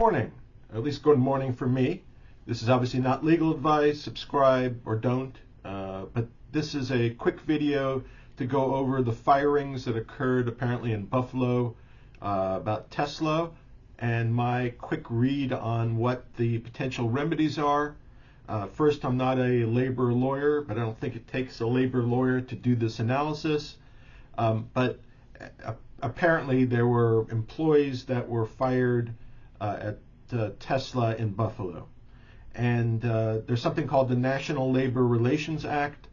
morning, at least good morning for me. This is obviously not legal advice, subscribe or don't, but this is a quick video to go over the firings that occurred apparently in Buffalo about Tesla and my quick read on what the potential remedies are. First, I'm not a labor lawyer, but I don't think it takes a labor lawyer to do this analysis. But apparently there were employees that were fired at Tesla in Buffalo. And there's something called the National Labor Relations Act,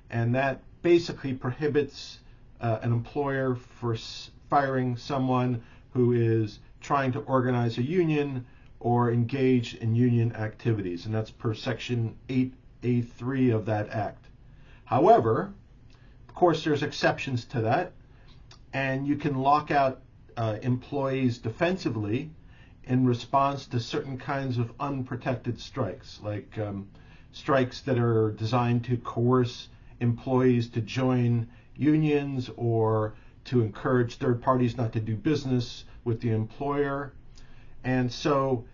and that basically prohibits an employer for firing someone who is trying to organize a union or engage in union activities, and that's per Section 8A3 of that act. However, of course, there's exceptions to that, and you can lock out employees defensively in response to certain kinds of unprotected strikes, like strikes that are designed to coerce employees to join unions or to encourage third parties not to do business with the employer. And so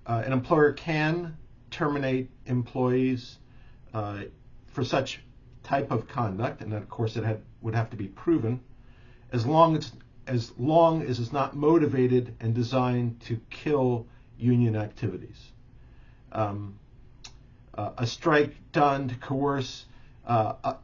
an employer can terminate employees for such type of conduct, and of course it would have to be proven, as long as it's not motivated and designed to kill union activities. A strike done to coerce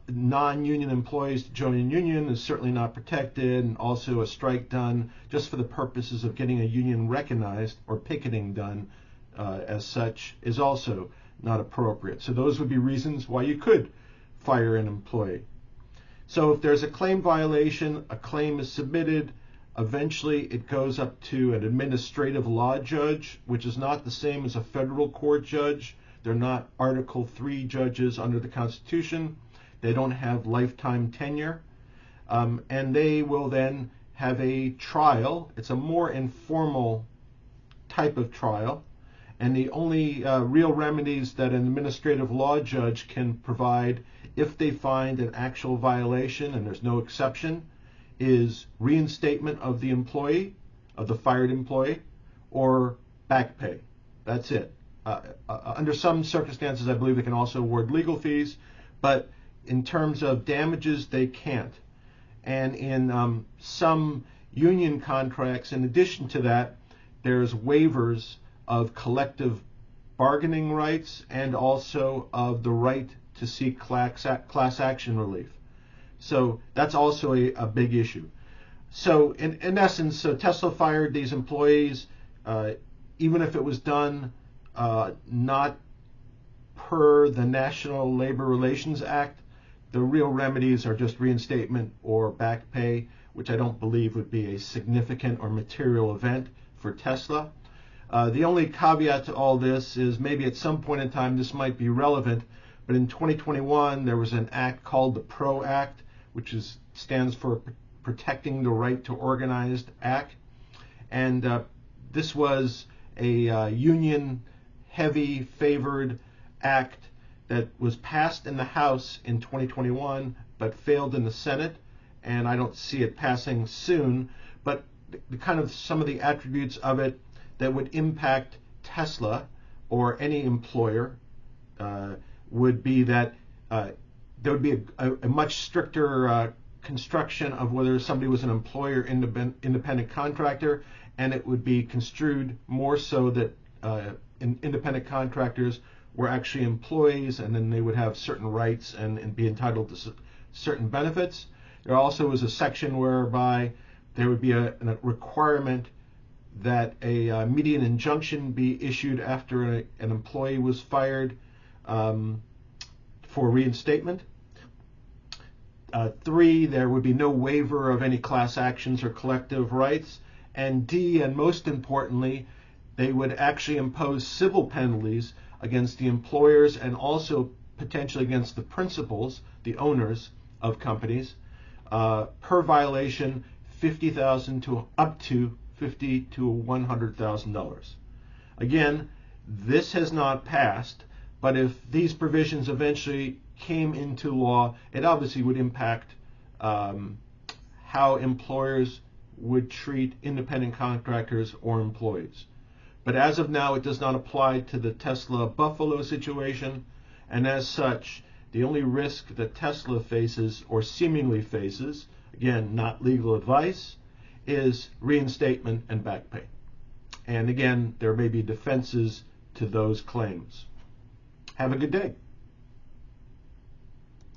non-union employees to join a union is certainly not protected, and also a strike done just for the purposes of getting a union recognized or picketing done as such is also not appropriate. So those would be reasons why you could fire an employee. So if there's a claim violation, a claim is submitted, eventually it goes up to an administrative law judge, which is not the same as a federal court judge. They're not Article 3 judges under the Constitution. They don't have lifetime tenure. And they will then have a trial. It's a more informal type of trial. And the only real remedies that an administrative law judge can provide if they find an actual violation, and there's no exception, is reinstatement of the employee, of the fired employee, or back pay. That's it. Under some circumstances, I believe they can also award legal fees, but in terms of damages, they can't. And in some union contracts, in addition to that, there's waivers of collective bargaining rights and also of the right to seek class action relief. So that's also a big issue. So in essence, Tesla fired these employees, even if it was done not per the National Labor Relations Act. The real remedies are just reinstatement or back pay, which I don't believe would be a significant or material event for Tesla. The only caveat to all this is maybe at some point in time this might be relevant, but in 2021 there was an act called the PRO Act, which stands for Protecting the Right to Organized Act, and this was a union-heavy favored act that was passed in the House in 2021 but failed in the Senate, and I don't see it passing soon. But the kind of some of the attributes of it that would impact Tesla or any employer would be that there would be a much stricter construction of whether somebody was an employer independent contractor, and it would be construed more so that independent contractors were actually employees, and then they would have certain rights and be entitled to certain benefits. There also was a section whereby there would be a requirement that a immediate injunction be issued after an employee was fired for reinstatement. 3, there would be no waiver of any class actions or collective rights. And D, and most importantly, they would actually impose civil penalties against the employers and also potentially against the principals, the owners of companies, per violation, $50,000 to up to $50,000 to $100,000. Again, this has not passed, but if these provisions eventually came into law, it obviously would impact how employers would treat independent contractors or employees. But as of now, it does not apply to the Tesla Buffalo situation, and as such, the only risk that Tesla faces, or seemingly faces, again, not legal advice, is reinstatement and back pay. And again, there may be defenses to those claims. Have a good day.